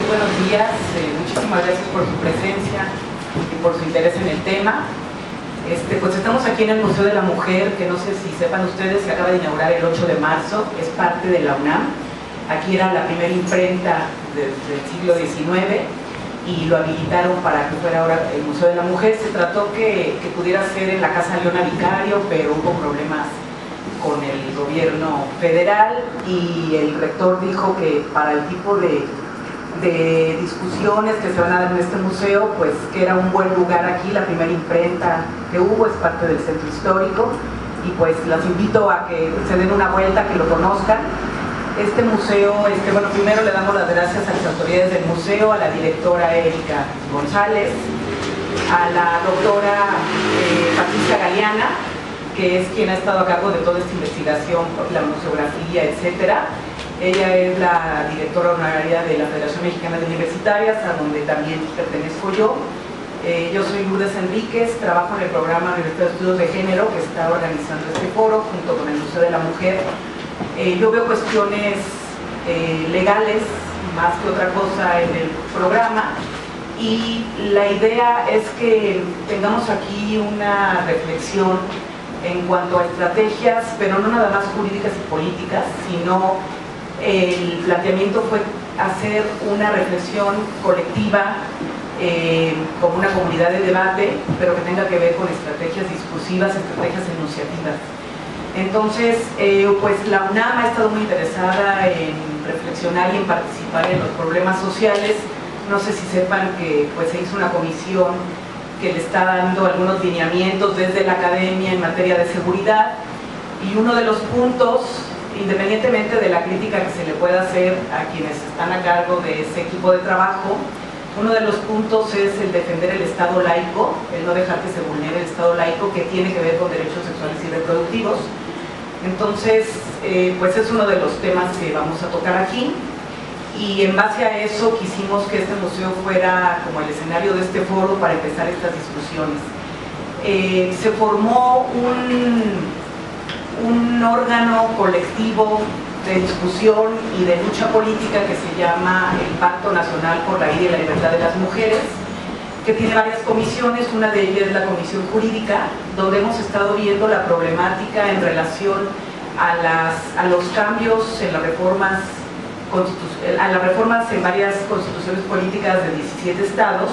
buenos días. Muchísimas gracias por su presencia y por su interés en el tema. Pues estamos aquí en el Museo de la Mujer, que no sé si sepan ustedes, se acaba de inaugurar el 8 de marzo, es parte de la UNAM. Aquí era la primera imprenta del siglo XIX y lo habilitaron para que fuera ahora el Museo de la Mujer. Se trató que pudiera ser en la Casa Leona Vicario, pero hubo problemas con el gobierno federal y el rector dijo que para el tipo de discusiones que se van a dar en este museo, pues que era un buen lugar aquí. La primera imprenta que hubo es parte del centro histórico y pues las invito a que se den una vuelta, que lo conozcan. Este museo, bueno, primero le damos las gracias a las autoridades del museo, a la directora Erika González, a la doctora Patricia Galeana, que es quien ha estado a cargo de toda esta investigación, la museografía, etcétera. Ella es la directora honoraria de la Federación Mexicana de Universitarias, a donde también pertenezco yo. Yo soy Lourdes Enríquez, trabajo en el programa Universidad de Estudios de Género, que está organizando este foro junto con el Museo de la Mujer. Yo veo cuestiones legales más que otra cosa en el programa, y la idea es que tengamos aquí una reflexión en cuanto a estrategias, pero no nada más jurídicas y políticas, sino el planteamiento fue hacer una reflexión colectiva como una comunidad de debate, pero que tenga que ver con estrategias discursivas, estrategias enunciativas. Entonces, pues la UNAM ha estado muy interesada en reflexionar y en participar en los problemas sociales. No sé si sepan que pues, se hizo una comisión que le está dando algunos lineamientos desde la academia en materia de seguridad, y uno de los puntos, independientemente de la crítica que se le pueda hacer a quienes están a cargo de ese equipo de trabajo, uno de los puntos es el defender el Estado laico, el no dejar que se vulnere el Estado laico, que tiene que ver con derechos sexuales y reproductivos. Entonces, pues es uno de los temas que vamos a tocar aquí, y en base a eso quisimos que este museo fuera como el escenario de este foro para empezar estas discusiones. Se formó un órgano colectivo de discusión y de lucha política que se llama el Pacto Nacional por la Vida y la Libertad de las Mujeres, que tiene varias comisiones. Una de ellas es la Comisión Jurídica, donde hemos estado viendo la problemática en relación a los cambios en las reformas en varias constituciones políticas de 17 estados.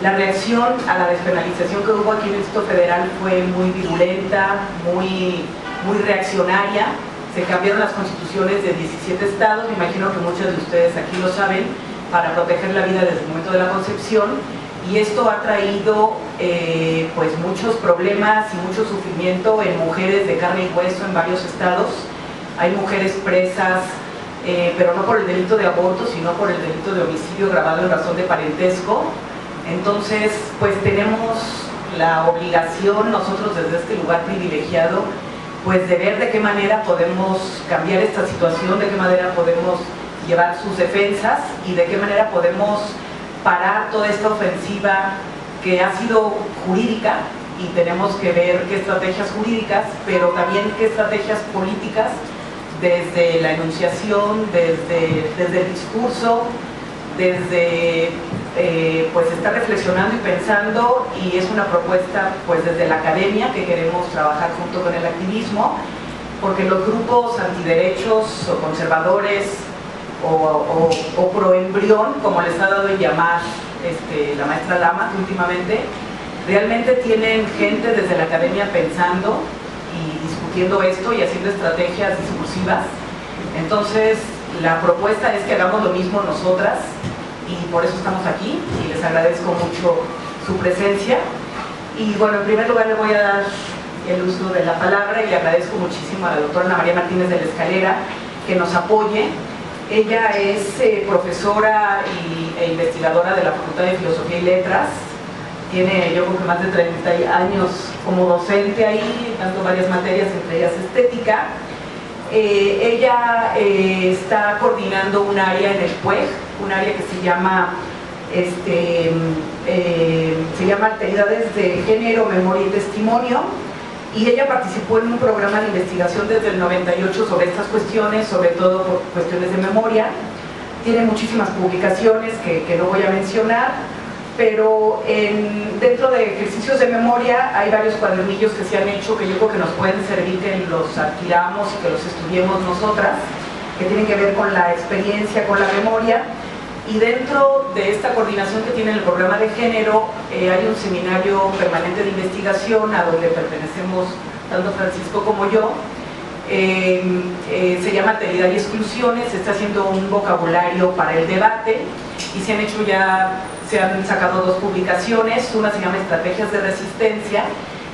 La reacción a la despenalización que hubo aquí en el Distrito Federal fue muy virulenta, muy reaccionaria. Se cambiaron las constituciones de 17 estados, me imagino que muchos de ustedes aquí lo saben, para proteger la vida desde el momento de la concepción, y esto ha traído pues muchos problemas y mucho sufrimiento en mujeres de carne y hueso en varios estados. Hay mujeres presas, pero no por el delito de aborto, sino por el delito de homicidio agravado en razón de parentesco. Entonces, pues tenemos la obligación nosotros desde este lugar privilegiado, pues de ver de qué manera podemos cambiar esta situación, de qué manera podemos llevar sus defensas y de qué manera podemos parar toda esta ofensiva que ha sido jurídica, y tenemos que ver qué estrategias jurídicas, pero también qué estrategias políticas, desde la enunciación, desde el discurso, desde pues estar reflexionando y pensando, y es una propuesta pues desde la academia que queremos trabajar junto con el activismo, porque los grupos antiderechos o conservadores o proembrión, como les ha dado en llamar la maestra Lama últimamente, realmente tienen gente desde la academia pensando y discutiendo esto y haciendo estrategias discursivas. Entonces la propuesta es que hagamos lo mismo nosotras, y por eso estamos aquí, y les agradezco mucho su presencia. Y bueno, en primer lugar le voy a dar el uso de la palabra, y le agradezco muchísimo a la doctora Ana María Martínez de la Escalera que nos apoye. Ella es profesora e investigadora de la Facultad de Filosofía y Letras. Tiene, yo creo que más de 30 años como docente ahí, dando varias materias, entre ellas estética. Ella está coordinando un área en el PUEG, un área que se llama Alteridades de Género, Memoria y Testimonio, y ella participó en un programa de investigación desde el 98 sobre estas cuestiones, sobre todo por cuestiones de memoria. tiene muchísimas publicaciones que no voy a mencionar, pero dentro de ejercicios de memoria hay varios cuadernillos que se han hecho que yo creo que nos pueden servir que los adquiramos y que los estudiemos nosotras, que tienen que ver con la experiencia, con la memoria. Y dentro de esta coordinación que tiene el programa de género hay un seminario permanente de investigación a donde pertenecemos tanto Francisco como yo. Se llama Alteridad y Exclusiones, se está haciendo un vocabulario para el debate y se han sacado 2 publicaciones, una se llama Estrategias de Resistencia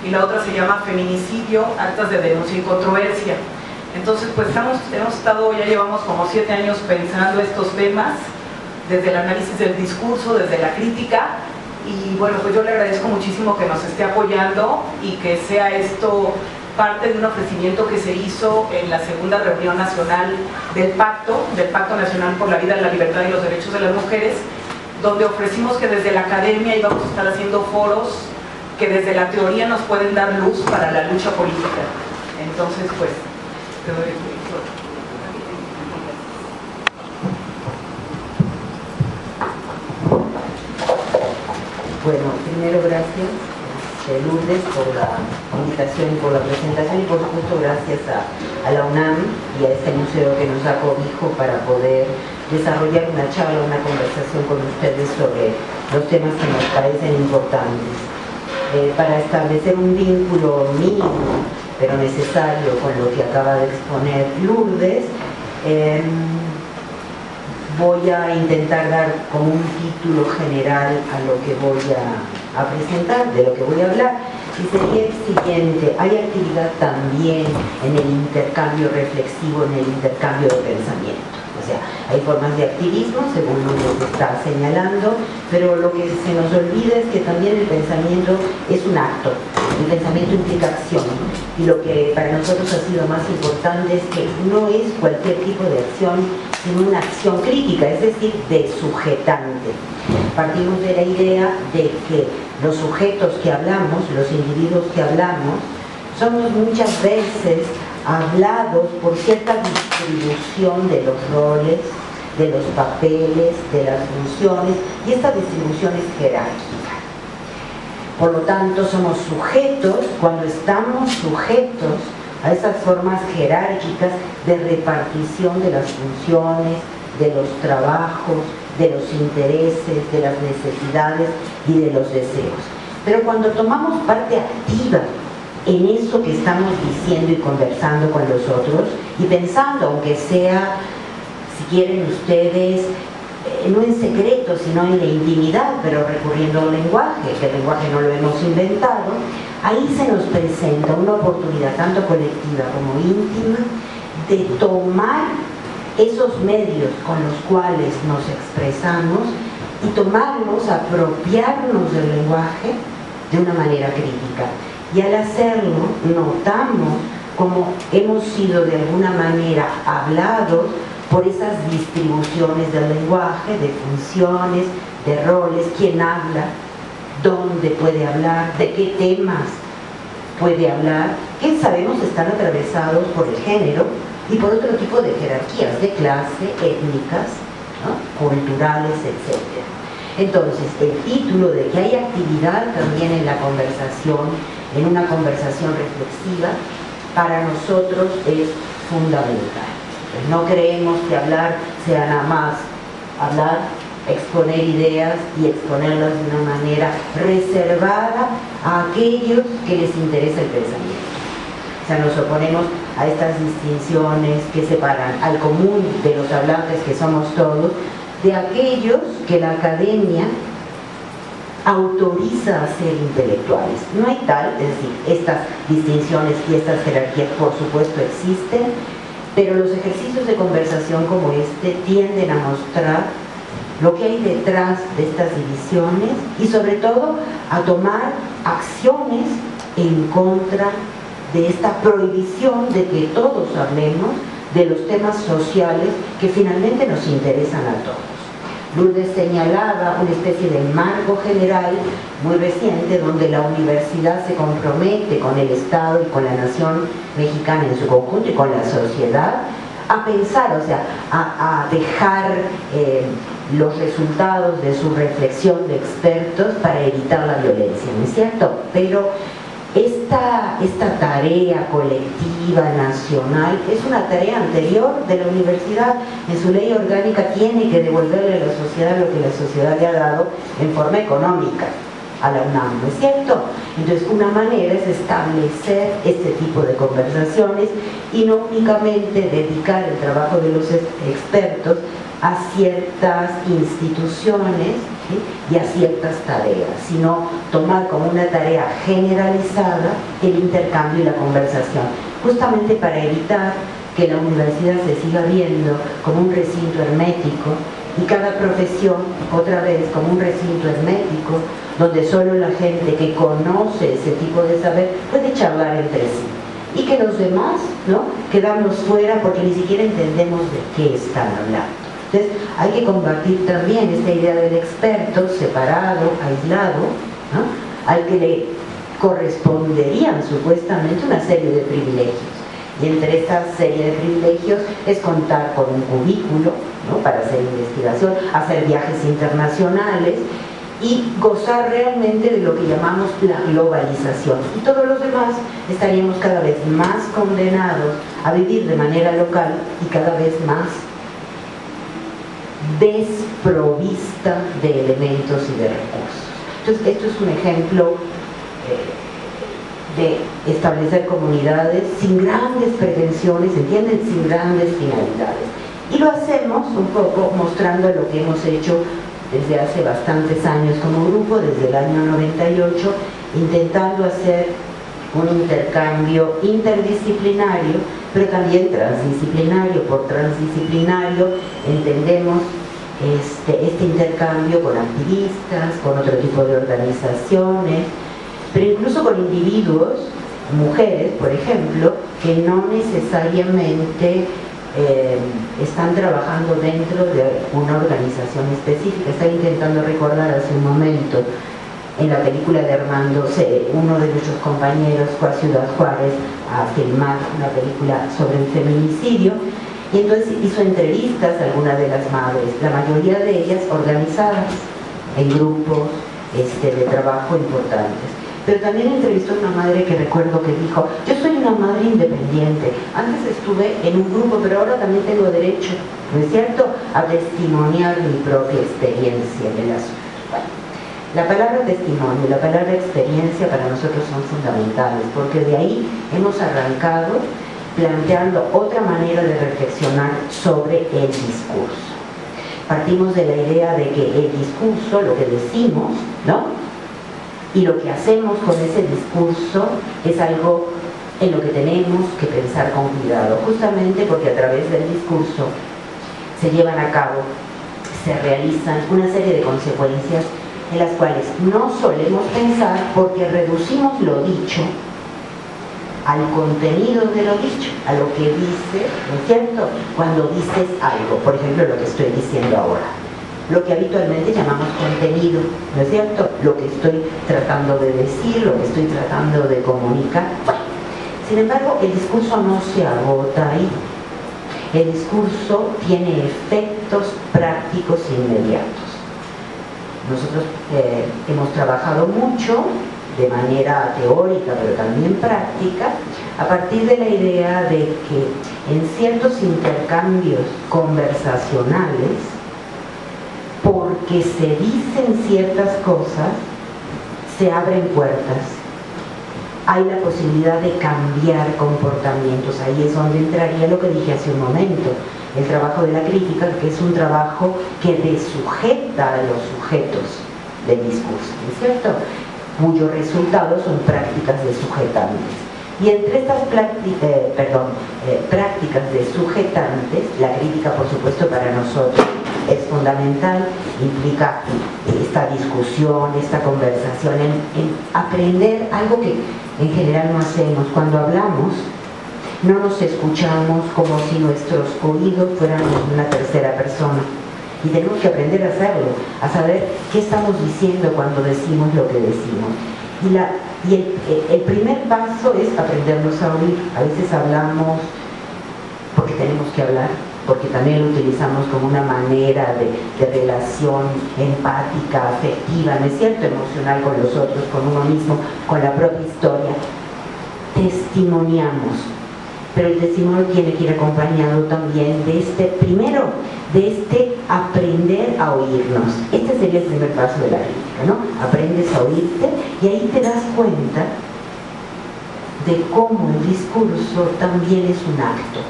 y la otra se llama Feminicidio, Actas de Denuncia y Controversia. Entonces pues ya llevamos como 7 años pensando estos temas, desde el análisis del discurso, desde la crítica, y bueno, pues yo le agradezco muchísimo que nos esté apoyando y que sea esto parte de un ofrecimiento que se hizo en la segunda reunión nacional del Pacto Nacional por la Vida, la Libertad y los Derechos de las Mujeres, donde ofrecimos que desde la academia íbamos a estar haciendo foros que desde la teoría nos pueden dar luz para la lucha política. Entonces, pues, te doy el micrófono. Bueno, primero gracias Lourdes por la invitación y por la presentación, y por supuesto gracias a la UNAM y a este museo que nos da cobijo para poder desarrollar una charla, una conversación con ustedes sobre los temas que nos parecen importantes. Para establecer un vínculo mínimo pero necesario con lo que acaba de exponer Lourdes, voy a intentar dar como un título general a lo que voy a presentar, de lo que voy a hablar, y sería el siguiente: hay actividad también en el intercambio reflexivo, en el intercambio de pensamiento. O sea, hay formas de activismo, según lo que está señalando, pero lo que se nos olvida es que también el pensamiento es un acto, el pensamiento implica acción, y lo que para nosotros ha sido más importante es que no es cualquier tipo de acción, sino una acción crítica, es decir, de sujetante. Partimos de la idea de que los sujetos que hablamos, los individuos que hablamos, somos muchas veces hablados por cierta distribución de los roles, de los papeles, de las funciones, y esta distribución es jerárquica. Por lo tanto, somos sujetos cuando estamos sujetos a esas formas jerárquicas de repartición de las funciones, de los trabajos, de los intereses, de las necesidades y de los deseos. Pero cuando tomamos parte activa en eso que estamos diciendo y conversando con los otros, y pensando, aunque sea, si quieren ustedes, no en secreto, sino en la intimidad, pero recurriendo al lenguaje, que el lenguaje no lo hemos inventado, ahí se nos presenta una oportunidad, tanto colectiva como íntima, de tomar esos medios con los cuales nos expresamos y tomarnos, apropiarnos del lenguaje de una manera crítica. Y al hacerlo, notamos cómo hemos sido de alguna manera hablados por esas distribuciones del lenguaje, de funciones, de roles, quién habla, dónde puede hablar, de qué temas puede hablar, que sabemos están atravesados por el género y por otro tipo de jerarquías de clase, étnicas, ¿no?, culturales, etc. Entonces, el título de que hay actividad también en la conversación, en una conversación reflexiva, para nosotros es fundamental. Pues no creemos que hablar sea nada más hablar, exponer ideas y exponerlas de una manera reservada a aquellos que les interesa el pensamiento. O sea, nos oponemos a estas distinciones que separan al común de los hablantes, que somos todos, de aquellos que la academia autoriza a ser intelectuales. No hay tal, es decir, estas distinciones y estas jerarquías por supuesto existen, pero los ejercicios de conversación como este tienden a mostrar lo que hay detrás de estas divisiones y sobre todo a tomar acciones en contra de esta prohibición de que todos hablemos de los temas sociales que finalmente nos interesan a todos. Lourdes señalaba una especie de marco general muy reciente donde la universidad se compromete con el Estado y con la nación mexicana en su conjunto y con la sociedad a pensar, o sea, a dejar los resultados de su reflexión de expertos para evitar la violencia, ¿no es cierto? Pero esta tarea colectiva, nacional, es una tarea anterior de la universidad. En su ley orgánica tiene que devolverle a la sociedad lo que la sociedad le ha dado en forma económica a la UNAM, ¿no es cierto? Entonces, una manera es establecer este tipo de conversaciones y no únicamente dedicar el trabajo de los expertos a ciertas instituciones, ¿sí?, y a ciertas tareas, sino tomar como una tarea generalizada el intercambio y la conversación, justamente para evitar que la universidad se siga viendo como un recinto hermético y cada profesión, otra vez, como un recinto hermético donde solo la gente que conoce ese tipo de saber puede charlar entre sí y que los demás, ¿no?, quedamos fuera porque ni siquiera entendemos de qué están hablando. Entonces hay que combatir también esta idea del experto separado, aislado, ¿no?, al que le corresponderían supuestamente una serie de privilegios. Y entre esta serie de privilegios es contar con un cubículo, ¿no?, para hacer investigación, hacer viajes internacionales y gozar realmente de lo que llamamos la globalización. Y todos los demás estaríamos cada vez más condenados a vivir de manera local y cada vez más desprovista de elementos y de recursos. Entonces, esto es un ejemplo de establecer comunidades sin grandes pretensiones, ¿entienden?, sin grandes finalidades. Y lo hacemos un poco mostrando lo que hemos hecho desde hace bastantes años como grupo, desde el año 98, intentando hacer un intercambio interdisciplinario, pero también transdisciplinario. Por transdisciplinario entendemos este intercambio con activistas, con otro tipo de organizaciones, pero incluso con individuos, mujeres, por ejemplo, que no necesariamente están trabajando dentro de una organización específica. Estaba intentando recordar hace un momento, en la película de Armando, uno de nuestros compañeros fue a Ciudad Juárez a filmar una película sobre el feminicidio, y entonces hizo entrevistas a algunas de las madres, la mayoría de ellas organizadas en grupos de trabajo importantes. Pero también entrevistó a una madre que recuerdo que dijo: yo soy una madre independiente, antes estuve en un grupo, pero ahora también tengo derecho, ¿no es cierto?, a testimoniar mi propia experiencia en el asunto. Bueno, la palabra testimonio y la palabra experiencia para nosotros son fundamentales, porque de ahí hemos arrancado planteando otra manera de reflexionar sobre el discurso. Partimos de la idea de que el discurso, lo que decimos, ¿no?, y lo que hacemos con ese discurso es algo en lo que tenemos que pensar con cuidado, justamente porque a través del discurso se llevan a cabo, se realizan una serie de consecuencias en las cuales no solemos pensar porque reducimos lo dicho al contenido de lo dicho, a lo que dice, ¿no es cierto?, cuando dices algo, por ejemplo, lo que estoy diciendo ahora. Lo que habitualmente llamamos contenido, ¿no es cierto?, lo que estoy tratando de decir, lo que estoy tratando de comunicar. Bueno, sin embargo, el discurso no se agota ahí. El discurso tiene efectos prácticos inmediatos. Nosotros hemos trabajado mucho de manera teórica, pero también práctica, a partir de la idea de que en ciertos intercambios conversacionales, porque se dicen ciertas cosas, se abren puertas, hay la posibilidad de cambiar comportamientos. Ahí es donde entraría lo que dije hace un momento, el trabajo de la crítica, que es un trabajo que desujeta a los sujetos del discurso, ¿no es cierto?, cuyos resultados son prácticas desujetantes. Y entre estas prácticas desujetantes, la crítica, por supuesto, para nosotros es fundamental, implica esta discusión, esta conversación, en aprender algo que en general no hacemos. Cuando hablamos, no nos escuchamos como si nuestros oídos fueran una tercera persona. Y tenemos que aprender a hacerlo, a saber qué estamos diciendo cuando decimos lo que decimos. Y el primer paso es aprendernos a oír. A veces hablamos porque tenemos que hablar, porque también lo utilizamos como una manera de relación empática, afectiva, ¿no es cierto?, emocional con los otros, con uno mismo, con la propia historia. Testimoniamos, pero el testimonio tiene que ir acompañado también de este aprender a oírnos. Este sería el primer paso de la crítica, ¿no? Aprendes a oírte y ahí te das cuenta de cómo el discurso también es un acto,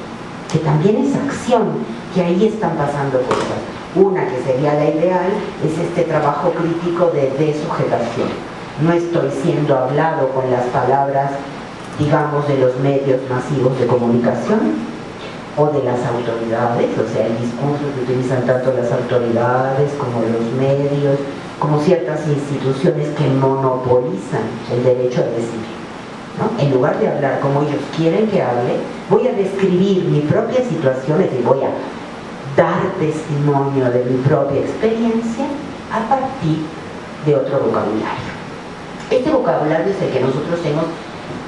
que también es acción, que ahí están pasando cosas. Una que sería la ideal es este trabajo crítico de desujetación. No estoy siendo hablado con las palabras, digamos, de los medios masivos de comunicación o de las autoridades, o sea, el discurso que utilizan tanto las autoridades como los medios, como ciertas instituciones que monopolizan el derecho a decir, ¿no? En lugar de hablar como ellos quieren que hable, voy a describir mi propia situación, es decir, voy a dar testimonio de mi propia experiencia a partir de otro vocabulario. Este vocabulario es el que nosotros hemos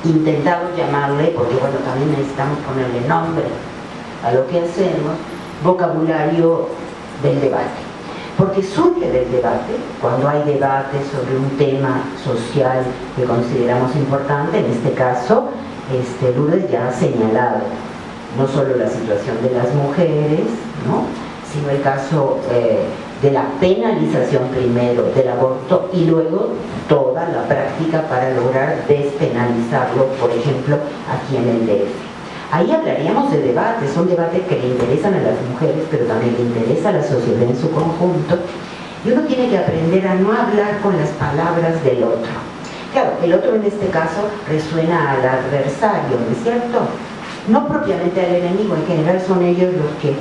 intentado llamarle, porque bueno, también necesitamos ponerle nombre a lo que hacemos, vocabulario del debate. Porque surge del debate, cuando hay debate sobre un tema social que consideramos importante, en este caso, Lourdes ya ha señalado no solo la situación de las mujeres, ¿no?, sino el caso de la penalización primero del aborto y luego toda la práctica para lograr despenalizarlo, por ejemplo, aquí en el DF. Ahí hablaríamos de debates, son debates que le interesan a las mujeres, pero también le interesa a la sociedad en su conjunto, y uno tiene que aprender a no hablar con las palabras del otro. Claro, el otro en este caso resuena al adversario, ¿no es cierto? No propiamente al enemigo, en general son ellos los que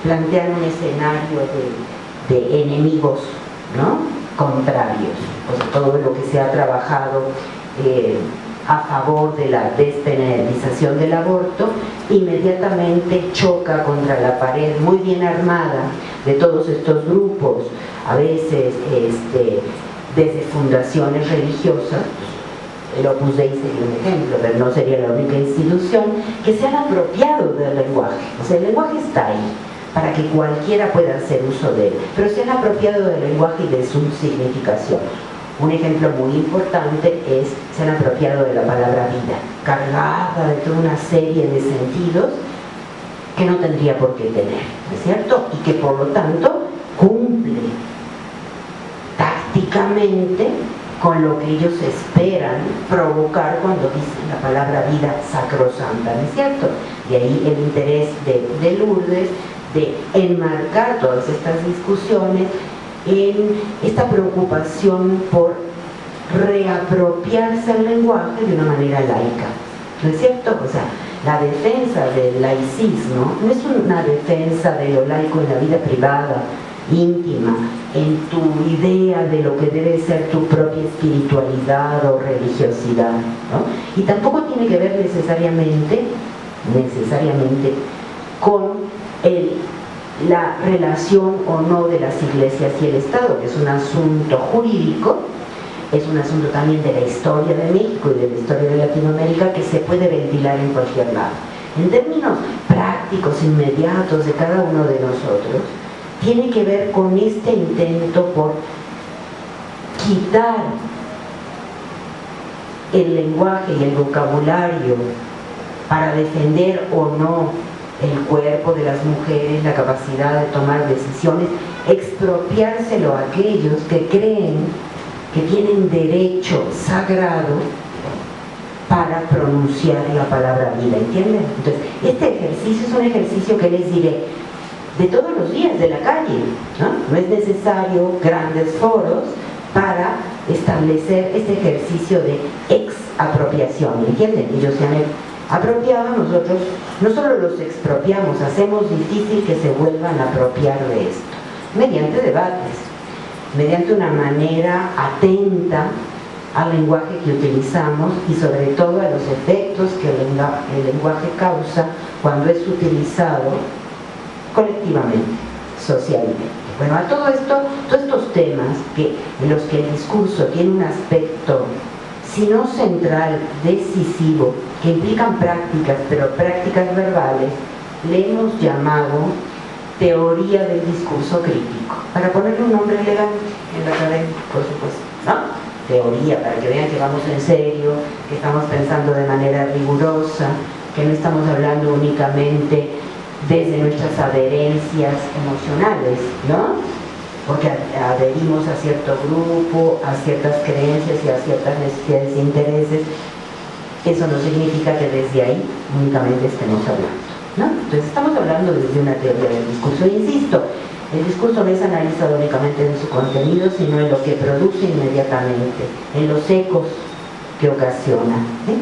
plantean un escenario de enemigos, ¿no?, contrarios. Pues todo lo que se ha trabajado a favor de la despenalización del aborto inmediatamente choca contra la pared muy bien armada de todos estos grupos, a veces desde fundaciones religiosas. El Opus Dei sería un ejemplo, pero no sería la única institución, que se han apropiado del lenguaje. O sea, el lenguaje está ahí para que cualquiera pueda hacer uso de él, pero se han apropiado del lenguaje y de su significación. Un ejemplo muy importante es, se han apropiado de la palabra vida, cargada de toda una serie de sentidos que no tendría por qué tener, ¿no es cierto? Y que por lo tanto cumple tácticamente con lo que ellos esperan provocar cuando dicen la palabra vida sacrosanta, ¿no es cierto? De ahí el interés de Lourdes de enmarcar todas estas discusiones en esta preocupación por reapropiarse el lenguaje de una manera laica, ¿no es cierto? O sea, la defensa del laicismo no es una defensa de lo laico en la vida privada, íntima, en tu idea de lo que debe ser tu propia espiritualidad o religiosidad, ¿no? Y tampoco tiene que ver necesariamente con la relación o no de las iglesias y el Estado, que es un asunto jurídico, es un asunto también de la historia de México y de la historia de Latinoamérica, que se puede ventilar en cualquier lado. En términos prácticos, inmediatos de cada uno de nosotros, tiene que ver con este intento por quitar el lenguaje y el vocabulario para defender o no el cuerpo de las mujeres, la capacidad de tomar decisiones, expropiárselo a aquellos que creen que tienen derecho sagrado para pronunciar la palabra vida, ¿entienden? Entonces, este ejercicio es un ejercicio que les diré de todos los días, de la calle, ¿no? No es necesario grandes foros para establecer este ejercicio de exapropiación, ¿entienden? Ellos se han apropiado, nosotros no solo los expropiamos, hacemos difícil que se vuelvan a apropiar de esto, mediante debates, mediante una manera atenta al lenguaje que utilizamos y sobre todo a los efectos que el lenguaje causa cuando es utilizado colectivamente, socialmente. Bueno, a todo esto, todos estos temas en los que el discurso tiene un aspecto, si no central, decisivo, que implican prácticas, pero prácticas verbales, le hemos llamado teoría del discurso crítico, para ponerle un nombre legal en la academia, por supuesto, ¿no? Teoría, para que vean que vamos en serio, que estamos pensando de manera rigurosa, que no estamos hablando únicamente desde nuestras adherencias emocionales, ¿no? Porque adherimos a cierto grupo, a ciertas creencias y a ciertas necesidades e intereses. Eso no significa que desde ahí únicamente estemos hablando, ¿no? Entonces estamos hablando desde una teoría del discurso. E insisto, el discurso no es analizado únicamente en su contenido, sino en lo que produce inmediatamente, en los ecos que ocasiona, ¿sí?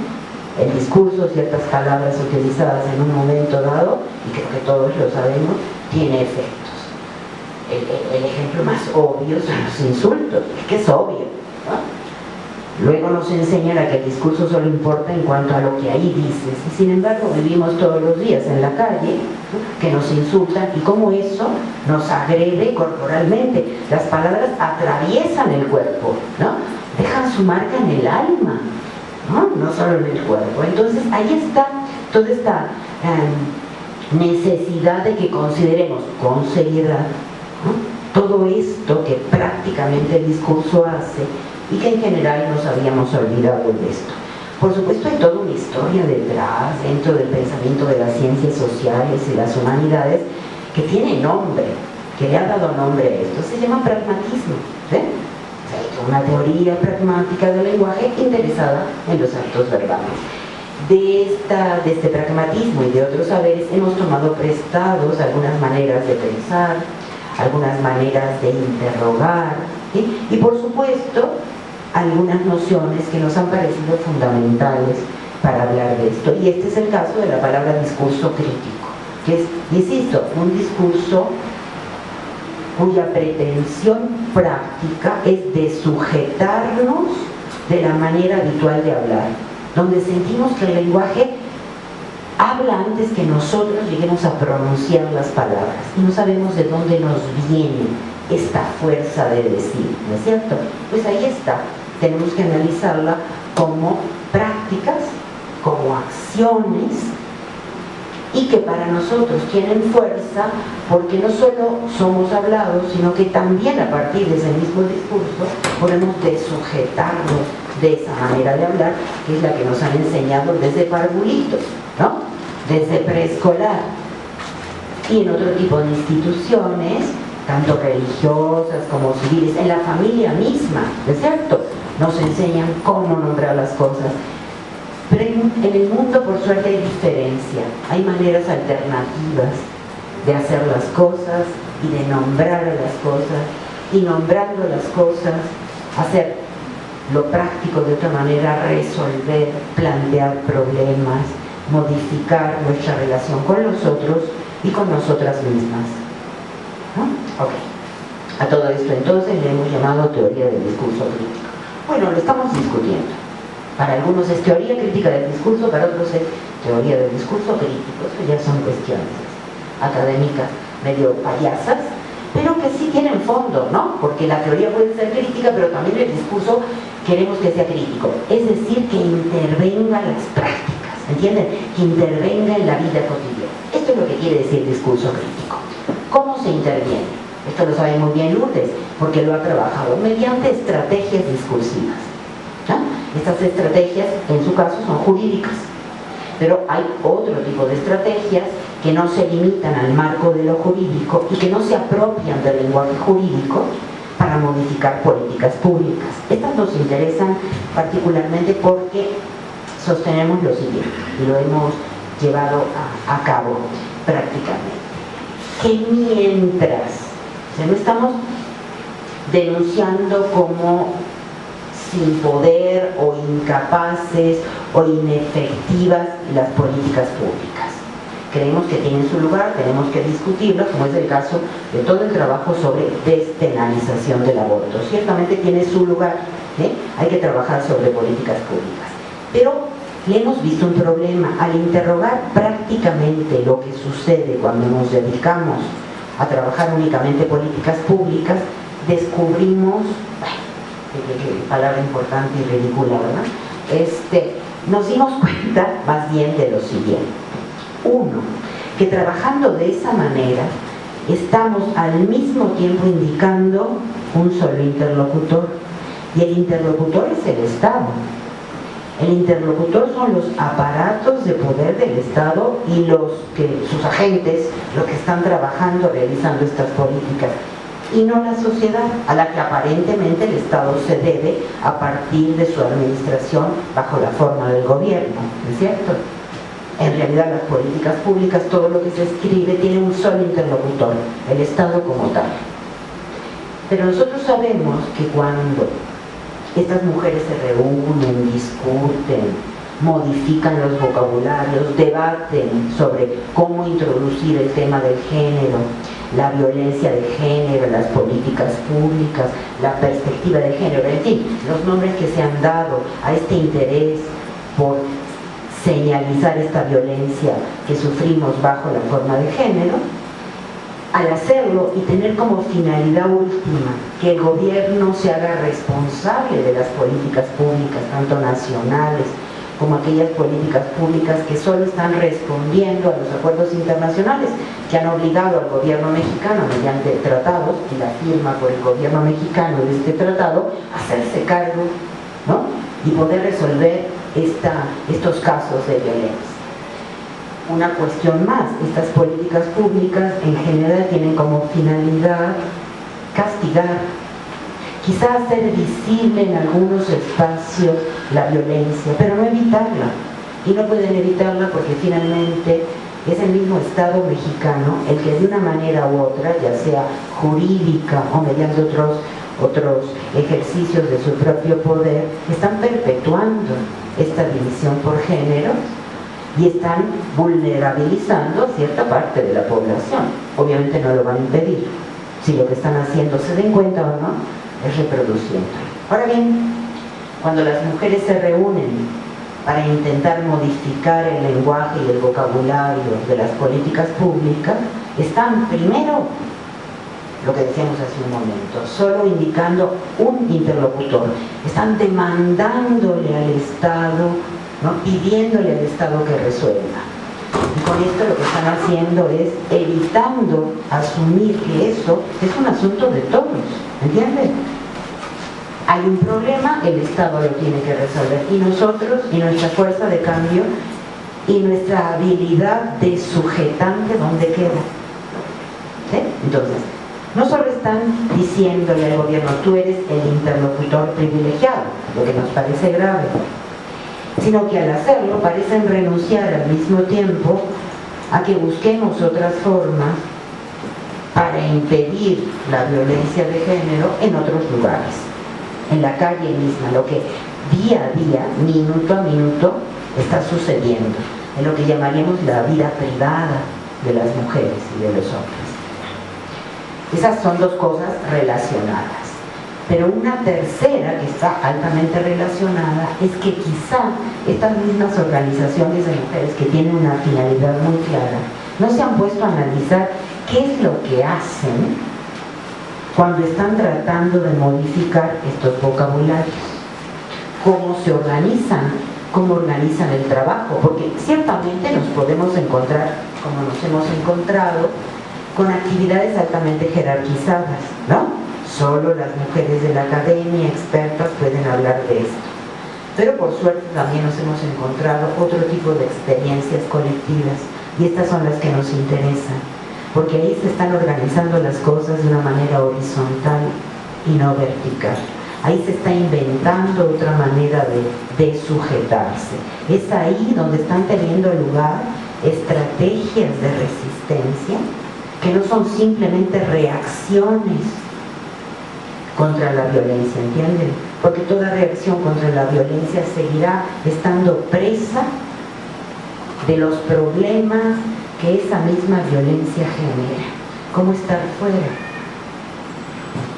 El discurso, ciertas palabras utilizadas en un momento dado, y creo que todos lo sabemos, tiene efectos. El ejemplo más obvio son los insultos, que es obvio, ¿no? Luego nos enseñan a que el discurso solo importa en cuanto a lo que ahí dices, y sin embargo vivimos todos los días en la calle, ¿no?, que nos insultan, y cómo eso nos agrede corporalmente. Las palabras atraviesan el cuerpo, ¿no? Dejan su marca en el alma, no solo en el cuerpo. Entonces ahí está toda esta necesidad de que consideremos con seriedad, ¿no?, todo esto que prácticamente el discurso hace y que en general nos habíamos olvidado de esto. Por supuesto hay toda una historia detrás, dentro del pensamiento de las ciencias sociales y las humanidades, que tiene nombre, que le ha dado nombre a esto. Se llama pragmatismo, ¿sí? O sea, es una teoría pragmática del lenguaje interesada en los actos verbales. De este pragmatismo y de otros saberes hemos tomado prestados algunas maneras de pensar, algunas maneras de interrogar, ¿sí?, y por supuesto algunas nociones que nos han parecido fundamentales para hablar de esto. Y este es el caso de la palabra discurso crítico, que es, insisto, un discurso cuya pretensión práctica es de sujetarnos de la manera habitual de hablar, donde sentimos que el lenguaje habla antes que nosotros lleguemos a pronunciar las palabras y no sabemos de dónde nos viene esta fuerza de decir, ¿no es cierto? Pues ahí está, tenemos que analizarla como prácticas, como acciones, y que para nosotros tienen fuerza porque no solo somos hablados, sino que también a partir de ese mismo discurso podemos desujetarnos de esa manera de hablar, que es la que nos han enseñado desde parvulitos, ¿no?, desde preescolar, y en otro tipo de instituciones, tanto religiosas como civiles, en la familia misma, ¿no es cierto? Nos enseñan cómo nombrar las cosas. Pero en el mundo, por suerte, hay diferencia, hay maneras alternativas de hacer las cosas y de nombrar a las cosas, y nombrando las cosas, hacer lo práctico de otra manera, resolver, plantear problemas, modificar nuestra relación con los otros y con nosotras mismas, ¿no? Ok. A todo esto entonces le hemos llamado teoría del discurso crítico. Bueno, lo estamos discutiendo. Para algunos es teoría crítica del discurso, para otros es teoría del discurso crítico. Eso ya son cuestiones académicas medio payasas, pero que sí tienen fondo, ¿no? Porque la teoría puede ser crítica, pero también el discurso queremos que sea crítico. Es decir, que intervenga en las prácticas, ¿entienden? Que intervenga en la vida cotidiana. Esto es lo que quiere decir discurso crítico. ¿Cómo se interviene? Esto lo sabe muy bien Lourdes, porque lo ha trabajado mediante estrategias discursivas, ¿no? Estas estrategias, en su caso, son jurídicas, pero hay otro tipo de estrategias que no se limitan al marco de lo jurídico y que no se apropian del lenguaje jurídico para modificar políticas públicas. Estas nos interesan particularmente porque sostenemos lo siguiente, y lo hemos llevado a cabo prácticamente, que mientras, o sea, no estamos denunciando como sin poder o incapaces o inefectivas las políticas públicas. Creemos que tienen su lugar, tenemos que discutirlas, como es el caso de todo el trabajo sobre despenalización del aborto. Ciertamente tiene su lugar, ¿eh? Hay que trabajar sobre políticas públicas. Pero le hemos visto un problema al interrogar prácticamente lo que sucede cuando nos dedicamos a trabajar únicamente políticas públicas. Descubrimos, qué palabra importante y ridícula, ¿verdad? Nos dimos cuenta más bien de lo siguiente. Uno, que trabajando de esa manera estamos al mismo tiempo indicando un solo interlocutor, y el interlocutor es el Estado. El interlocutor son los aparatos de poder del Estado y sus agentes, los que están trabajando, realizando estas políticas, y no la sociedad, a la que aparentemente el Estado se debe a partir de su administración bajo la forma del gobierno, ¿no es cierto? En realidad las políticas públicas, todo lo que se escribe tiene un solo interlocutor, el Estado como tal. Pero nosotros sabemos que cuando estas mujeres se reúnen, discuten, modifican los vocabularios, debaten sobre cómo introducir el tema del género, la violencia de género, las políticas públicas, la perspectiva de género, en fin, los nombres que se han dado a este interés por señalizar esta violencia que sufrimos bajo la forma de género. Al hacerlo y tener como finalidad última que el gobierno se haga responsable de las políticas públicas, tanto nacionales como aquellas políticas públicas que solo están respondiendo a los acuerdos internacionales que han obligado al gobierno mexicano mediante tratados y la firma por el gobierno mexicano de este tratado a hacerse cargo, ¿no? Y poder resolver estos casos de violencia. Una cuestión más, estas políticas públicas en general tienen como finalidad castigar, quizás hacer visible en algunos espacios la violencia, pero no evitarla. Y no pueden evitarla porque finalmente es el mismo Estado mexicano el que de una manera u otra, ya sea jurídica o mediante otros ejercicios de su propio poder, están perpetuando esta división por género y están vulnerabilizando cierta parte de la población. Obviamente no lo van a impedir. Si lo que están haciendo, se den cuenta o no, es reproduciendo. Ahora bien, cuando las mujeres se reúnen para intentar modificar el lenguaje y el vocabulario de las políticas públicas, están primero, lo que decíamos hace un momento, solo indicando un interlocutor. Están demandándole al Estado, ¿no? Pidiéndole al Estado que resuelva. Y con esto lo que están haciendo es evitando asumir que eso es un asunto de todos, ¿entiendes? Hay un problema, el Estado lo tiene que resolver, y nosotros, y nuestra fuerza de cambio, y nuestra habilidad de sujetante, ¿dónde queda? ¿Sí? Entonces, no solo están diciéndole al gobierno, tú eres el interlocutor privilegiado, lo que nos parece grave, sino que al hacerlo parecen renunciar al mismo tiempo a que busquemos otras formas para impedir la violencia de género en otros lugares, en la calle misma, lo que día a día, minuto a minuto, está sucediendo, en lo que llamaríamos la vida privada de las mujeres y de los hombres. Esas son dos cosas relacionadas. Pero una tercera que está altamente relacionada es que quizá estas mismas organizaciones de mujeres que tienen una finalidad muy clara no se han puesto a analizar qué es lo que hacen cuando están tratando de modificar estos vocabularios, cómo se organizan, cómo organizan el trabajo, porque ciertamente nos podemos encontrar, como nos hemos encontrado, con actividades altamente jerarquizadas, ¿no? Solo las mujeres de la academia, expertas, pueden hablar de esto. Pero por suerte también nos hemos encontrado otro tipo de experiencias colectivas, y estas son las que nos interesan, porque ahí se están organizando las cosas de una manera horizontal y no vertical. Ahí se está inventando otra manera de sujetarse. Es ahí donde están teniendo lugar estrategias de resistencia que no son simplemente reacciones contra la violencia, ¿entienden? Porque toda reacción contra la violencia seguirá estando presa de los problemas que esa misma violencia genera. ¿Cómo estar fuera?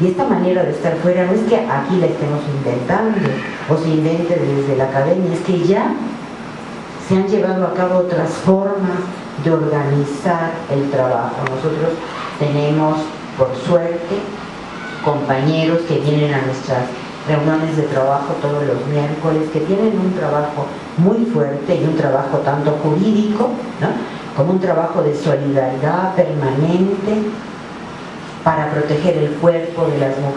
Y esta manera de estar fuera no es que aquí la estemos inventando o se invente desde la academia, es que ya se han llevado a cabo otras formas de organizar el trabajo. Nosotros tenemos, por suerte, compañeros que vienen a nuestras reuniones de trabajo todos los miércoles, que tienen un trabajo muy fuerte y un trabajo tanto jurídico, ¿no?, como un trabajo de solidaridad permanente para proteger el cuerpo de las mujeres